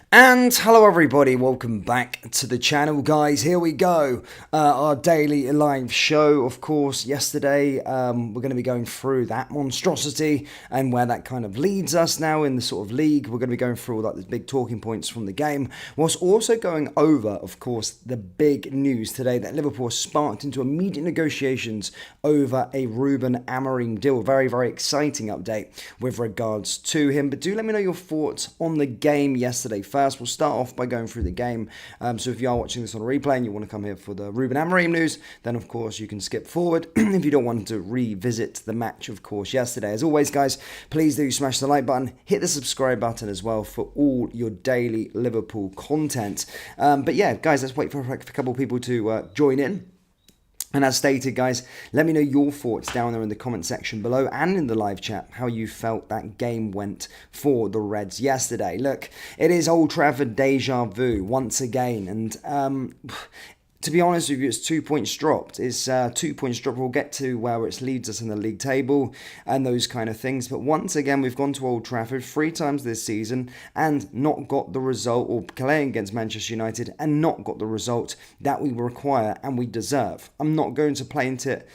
And hello everybody, welcome back to the channel guys. Here we go, our daily live show. Of course, yesterday we're going to be going through that monstrosity and where that kind of leads us now in the sort of league. We're going to be going through all like the big talking points from the game, whilst also going over, of course, the big news today that Liverpool sparked into immediate negotiations over a Ruben Amorim deal. Very, very exciting update with regards to him. But do let me know your thoughts on the game yesterday. First, we'll start off by going through the game. So if you are watching this on a replay and you want to come here for the Ruben Amorim news, then of course you can skip forward. If you don't want to revisit the match, of course, yesterday. As always, guys, please do smash the like button, hit the subscribe button as well for all your daily Liverpool content. But yeah, guys, let's wait for a couple of people to join in. And as stated, guys, let me know your thoughts down there in the comment section below and in the live chat, how you felt that game went for the Reds yesterday. Look, it is Old Trafford deja vu once again, and to be honest with you, it's 2 points dropped. It's 2 points dropped. We'll get to where it leads us in the league table and those kind of things. But once again, we've gone to Old Trafford 3 times this season and not got the result, or playing against Manchester United and not got the result that we require and we deserve. I'm not going to paint it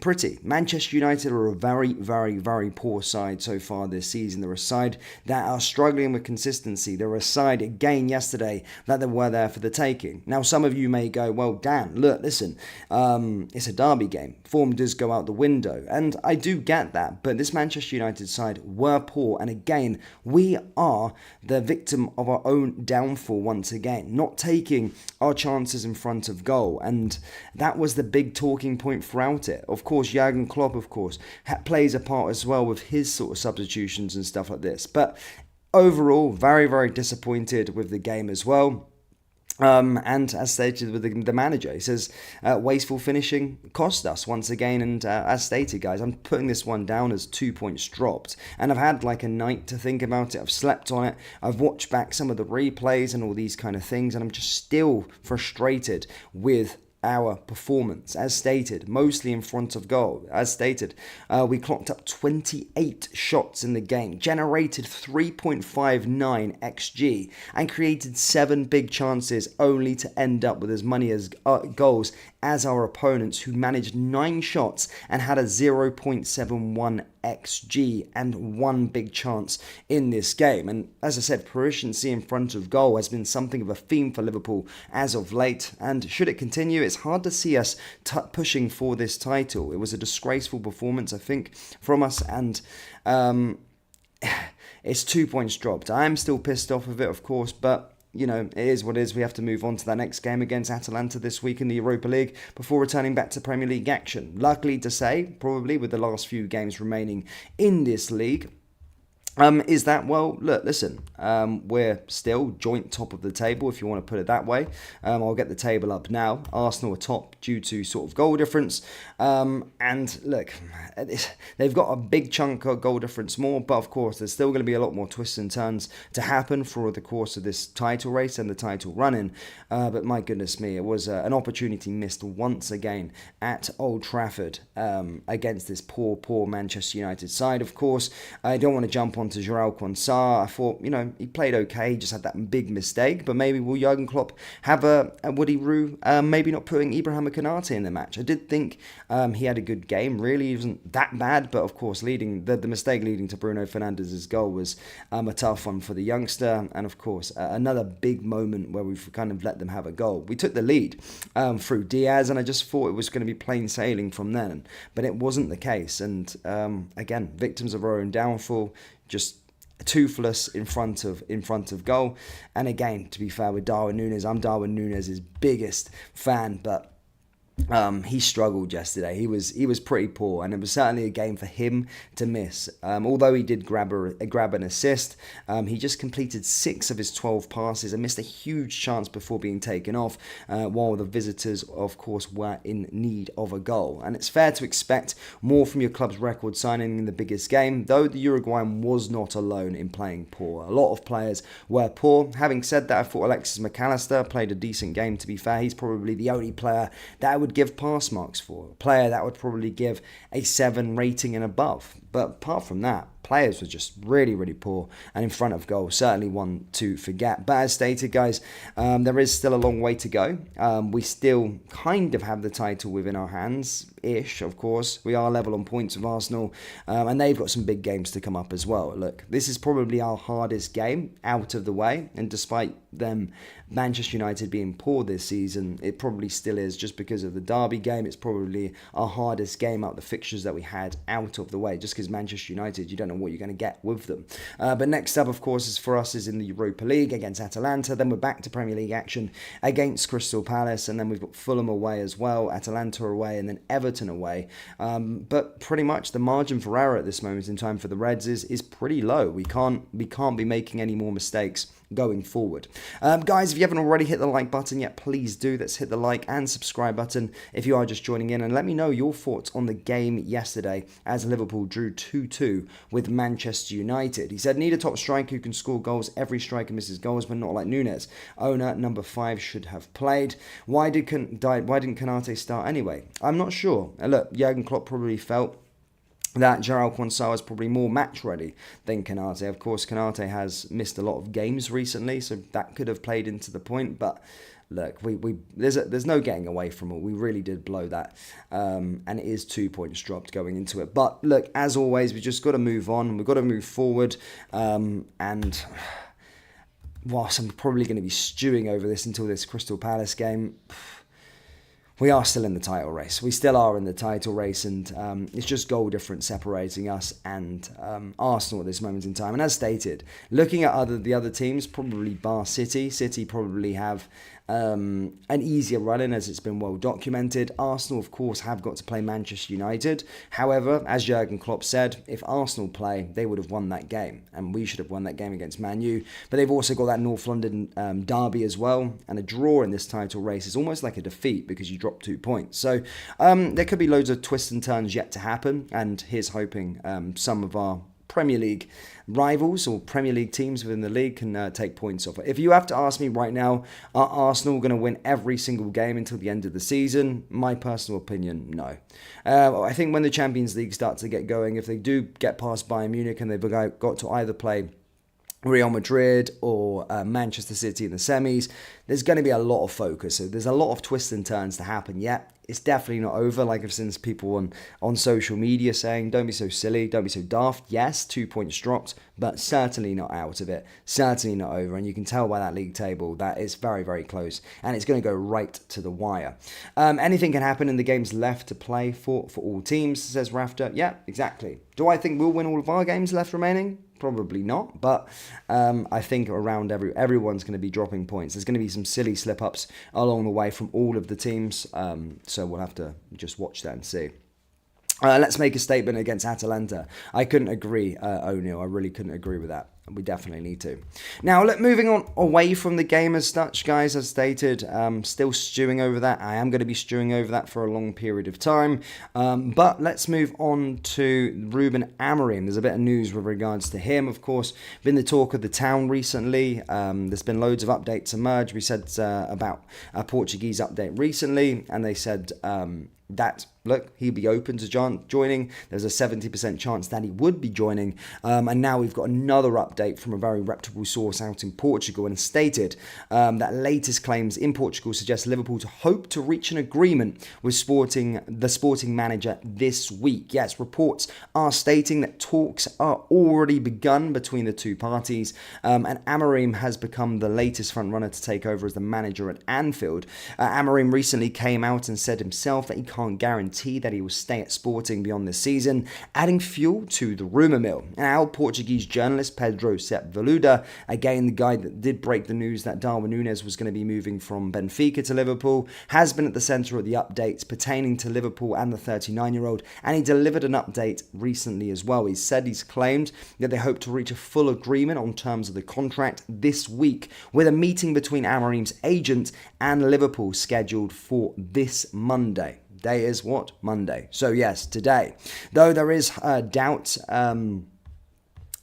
pretty. Manchester United are a very, very, very poor side so far this season. They're a side that are struggling with consistency. They're a side, again, yesterday, that they were there for the taking. Now, some of you may go, well, Dan, look, listen, it's a derby game. Form does go out the window. And I do get that. But this Manchester United side were poor. And again, we are the victim of our own downfall once again. Not taking our chances in front of goal. And that was the big talking point throughout it. Of course, Jurgen Klopp, of course, plays a part as well with his sort of substitutions and stuff like this. But overall, very, very disappointed with the game as well. And as stated with the manager, he says wasteful finishing cost us once again. And as stated, guys, I'm putting this one down as 2 points dropped. And I've had like a night to think about it. I've slept on it. I've watched back some of the replays and all these kind of things. And I'm just still frustrated with our performance, as stated, mostly in front of goal. As stated, we clocked up 28 shots in the game, generated 3.59 XG, and created 7 big chances, only to end up with as many as goals as our opponents, who managed 9 shots and had a 0.71 XG and 1 big chance in this game. And as I said, proficiency in front of goal has been something of a theme for Liverpool as of late, and should it continue, it's hard to see us pushing for this title. It was a disgraceful performance, I think, from us, and it's 2 points dropped. I am still pissed off of it, of course, but you know, it is what it is. We have to move on to that next game against Atalanta this week in the Europa League before returning back to Premier League action. Luckily to say, probably with the last few games remaining in this league, is that, well, look, listen, we're still joint top of the table, if you want to put it that way. I'll get the table up now. Arsenal are top due to sort of goal difference. And look, they've got a big chunk of goal difference more, but of course, there's still going to be a lot more twists and turns to happen for the course of this title race and the title run-in. But my goodness me, it was an opportunity missed once again at Old Trafford against this poor Manchester United side. Of course, I don't want to jump on to Jurgen Quansah. I thought, you know, he played okay, he just had that big mistake, but maybe will Jurgen Klopp have would he rue maybe not putting Ibrahim Konate in the match? I did think he had a good game, really. He wasn't that bad, but of course the mistake leading to Bruno Fernandes's goal was a tough one for the youngster, and of course another big moment where we've kind of let them have a goal. We took the lead through Diaz, and I just thought it was going to be plain sailing from then, but it wasn't the case, and again, victims of our own downfall, just toothless in front of goal. And again, to be fair with Darwin Núñez, I'm Darwin Núñez's biggest fan, but he struggled yesterday. He was pretty poor, and it was certainly a game for him to miss. Although he did grab an assist, he just completed 6 of his 12 passes and missed a huge chance before being taken off, while the visitors, of course, were in need of a goal. And it's fair to expect more from your club's record signing in the biggest game, though the Uruguayan was not alone in playing poor. A lot of players were poor. Having said that, I thought Alexis McAllister played a decent game, to be fair. He's probably the only player that I would give pass marks for, a player that would probably give a 7 rating and above. But apart from that, players were just really, really poor, and in front of goal, certainly one to forget. But as stated, guys, there is still a long way to go. We still kind of have the title within our hands-ish, of course. We are level on points with Arsenal, and they've got some big games to come up as well. Look, this is probably our hardest game out of the way, and despite them, Manchester United being poor this season, it probably still is, just because of the derby game. It's probably our hardest game out of the fixtures that we had out of the way, just because Manchester United, you don't know what you're going to get with them. But next up, of course, is for us is in the Europa League against Atalanta. Then we're back to Premier League action against Crystal Palace, and then we've got Fulham away as well, Atalanta away, and then Everton away. But pretty much the margin for error at this moment in time for the Reds is pretty low. We can't be making any more mistakes going forward. Guys, if you haven't already hit the like button yet, please do. Let's hit the like and subscribe button if you are just joining in, and let me know your thoughts on the game yesterday as Liverpool drew 2-2 with Manchester United. He said, need a top striker who can score goals. Every striker misses goals, but not like Nunes. Owner number 5 should have played. Why didn't Konate start anyway? I'm not sure. Look, Jurgen Klopp probably felt that João Cancelo is probably more match ready than Konate. Of course, Konate has missed a lot of games recently, so that could have played into the point. But look, there's no getting away from it. We really did blow that, and it is 2 points dropped going into it. But look, as always, we just got to move on. We've got to move forward, and whilst I'm probably going to be stewing over this until this Crystal Palace game, we are still in the title race. We still are in the title race, and it's just goal difference separating us and Arsenal at this moment in time. And as stated, looking at the other teams, probably bar City. City probably have an easier run-in, as it's been well documented. Arsenal, of course, have got to play Manchester United. However, as Jurgen Klopp said, if Arsenal play, they would have won that game, and we should have won that game against Man U. But they've also got that North London derby as well, and a draw in this title race is almost like a defeat because you drop 2 points. So there could be loads of twists and turns yet to happen, and here's hoping some of our Premier League rivals or Premier League teams within the league can take points off it. If you have to ask me right now, are Arsenal going to win every single game until the end of the season? My personal opinion, no. I think when the Champions League starts to get going, if they do get past Bayern Munich and they've got to either play Real Madrid or Manchester City in the semis, there's going to be a lot of focus. So there's a lot of twists and turns to happen yet. It's definitely not over. Like I've seen people on social media saying, don't be so silly, don't be so daft. Yes, 2 points dropped, but certainly not out of it. Certainly not over. And you can tell by that league table that it's very, very close. And it's going to go right to the wire. Anything can happen in the games left to play for all teams, says Rafter. Yeah, exactly. Do I think we'll win all of our games left remaining? Probably not, but I think around everyone's going to be dropping points. There's going to be some silly slip-ups along the way from all of the teams, so we'll have to just watch that and see. Let's make a statement against Atalanta. I couldn't agree, O'Neill. I really couldn't agree with that. We definitely need to. Now, look, moving on away from the game as such, guys, as stated, still stewing over that. I am going to be stewing over that for a long period of time. But let's move on to Ruben Amorim. There's a bit of news with regards to him, of course. Been the talk of the town recently. There's been loads of updates emerge. We said about a Portuguese update recently, and they said that, look, he'd be open to joining. There's a 70% chance that he would be joining. And now we've got another update from a very reputable source out in Portugal, and stated that latest claims in Portugal suggest Liverpool to hope to reach an agreement with the sporting manager this week. Yes, reports are stating that talks are already begun between the two parties, and Amorim has become the latest frontrunner to take over as the manager at Anfield. Amorim recently came out and said himself that he can't guarantee that he will stay at Sporting beyond this season, adding fuel to the rumour mill. Now, Portuguese journalist Pedro Sepúlveda, again the guy that did break the news that Darwin Núñez was going to be moving from Benfica to Liverpool, has been at the centre of the updates pertaining to Liverpool and the 39-year-old, and he delivered an update recently as well. He's claimed that they hope to reach a full agreement on terms of the contract this week, with a meeting between Amorim's agent and Liverpool scheduled for this Monday. Day is what? Monday. So yes, today. Though there is doubt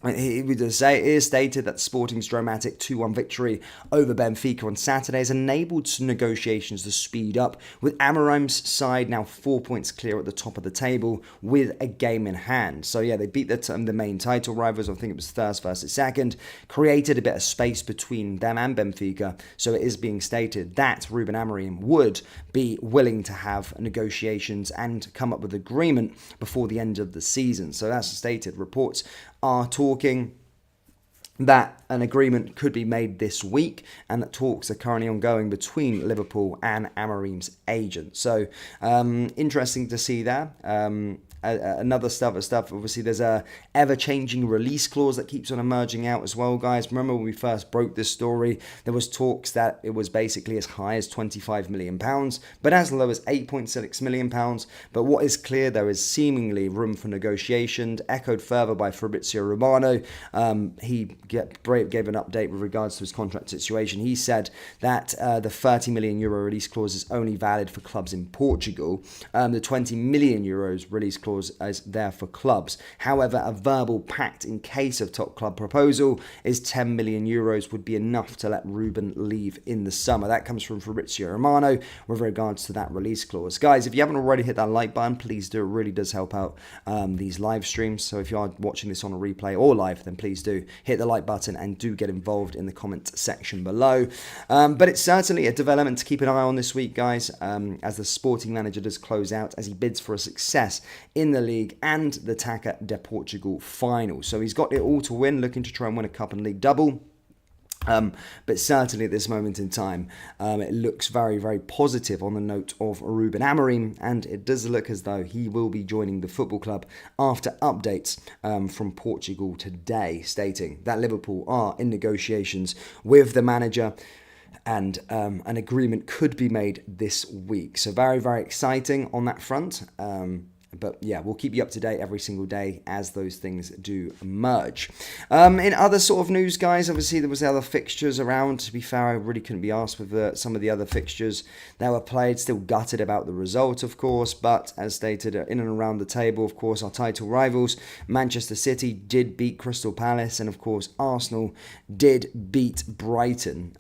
It is stated that Sporting's dramatic 2-1 victory over Benfica on Saturday has enabled negotiations to speed up, with Amorim's side now 4 points clear at the top of the table with a game in hand. So yeah, they beat the main title rivals. I think it was first versus second, created a bit of space between them and Benfica. So it is being stated that Ruben Amorim would be willing to have negotiations and come up with agreement before the end of the season. So that's stated. Reports are talking that an agreement could be made this week, and that talks are currently ongoing between Liverpool and Amorim's agent. So interesting to see that. Another stuff. Obviously, there's a ever-changing release clause that keeps on emerging out as well, guys. Remember when we first broke this story, there was talks that it was basically as high as £25 million, but as low as £8.6 million. But what is clear, there is seemingly room for negotiation, echoed further by Fabrizio Romano. He gave an update with regards to his contract situation. He said that the €30 million release clause is only valid for clubs in Portugal. The €20 million release clause as there for clubs. However, a verbal pact in case of top club proposal is €10 million would be enough to let Ruben leave in the summer. That comes from Fabrizio Romano with regards to that release clause. Guys, if you haven't already hit that like button, please do. It really does help out these live streams. So if you are watching this on a replay or live, then please do hit the like button and do get involved in the comment section below. But it's certainly a development to keep an eye on this week, guys, as the Sporting manager does close out as he bids for a success in the league and the Taça de Portugal final. So he's got it all to win, looking to try and win a cup and league double. But certainly at this moment in time, it looks very, very positive on the note of Ruben Amorim, and it does look as though he will be joining the football club after updates from Portugal today, stating that Liverpool are in negotiations with the manager, and an agreement could be made this week. So very, very exciting on that front. But yeah, we'll keep you up to date every single day as those things do emerge. In other sort of news, guys, obviously there was other fixtures around. To be fair, I really couldn't be asked with some of the other fixtures that were played. Still gutted about the result, of course. But as stated, in and around the table, of course, our title rivals, Manchester City did beat Crystal Palace. And of course, Arsenal did beat Brighton.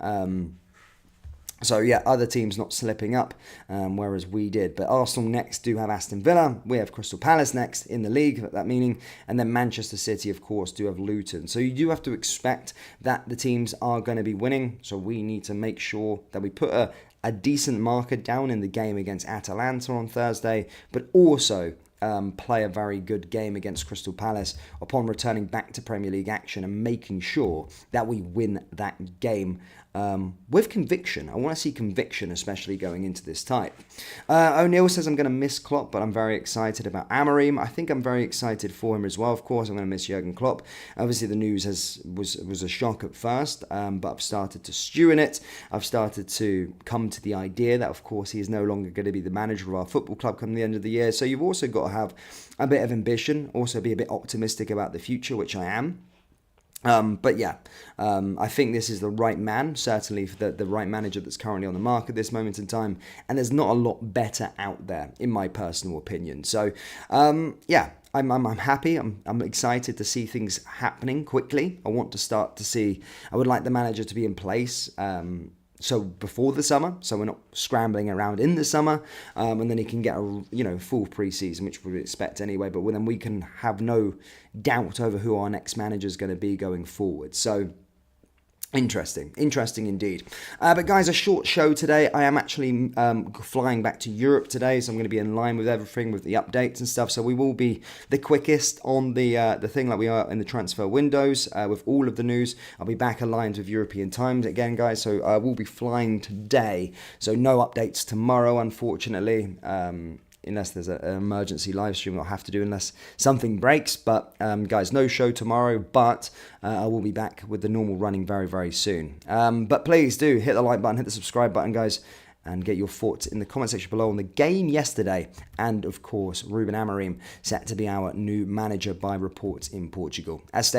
So yeah, other teams not slipping up, whereas we did. But Arsenal next do have Aston Villa. We have Crystal Palace next in the league, that meaning. And then Manchester City, of course, do have Luton. So you do have to expect that the teams are going to be winning. So we need to make sure that we put a decent marker down in the game against Atalanta on Thursday, but also play a very good game against Crystal Palace upon returning back to Premier League action and making sure that we win that game with conviction. I want to see conviction, especially going into this type. O'Neill says, I'm going to miss Klopp, but I'm very excited about Amorim. I think I'm very excited for him as well. Of course, I'm going to miss Jurgen Klopp. Obviously, the news was a shock at first, but I've started to stew in it. I've started to come to the idea that, of course, he is no longer going to be the manager of our football club come the end of the year. So you've also got to have a bit of ambition, also be a bit optimistic about the future, which I am. But yeah, I think this is the right man, certainly for the right manager that's currently on the market at this moment in time. And there's not a lot better out there, in my personal opinion. So, yeah. I'm happy. I'm excited to see things happening quickly. I want to start to see. I would like the manager to be in place. So before the summer, so we're not scrambling around in the summer, and then he can get a full pre-season, which we would expect anyway. But then we can have no doubt over who our next manager is going to be going forward. So. Interesting indeed. But guys, a short show today. I am actually flying back to Europe today, so I'm going to be in line with everything, with the updates and stuff. So we will be the quickest on the thing like we are in the transfer windows with all of the news. I'll be back aligned with European times again, guys. So I will be flying today. So no updates tomorrow, unfortunately. Unless there's an emergency live stream I'll have to do unless something breaks. But guys, no show tomorrow, but I will be back with the normal running very, very soon. But please do hit the like button, hit the subscribe button, guys, and get your thoughts in the comment section below on the game yesterday. And of course, Ruben Amorim set to be our new manager by reports in Portugal. As stated,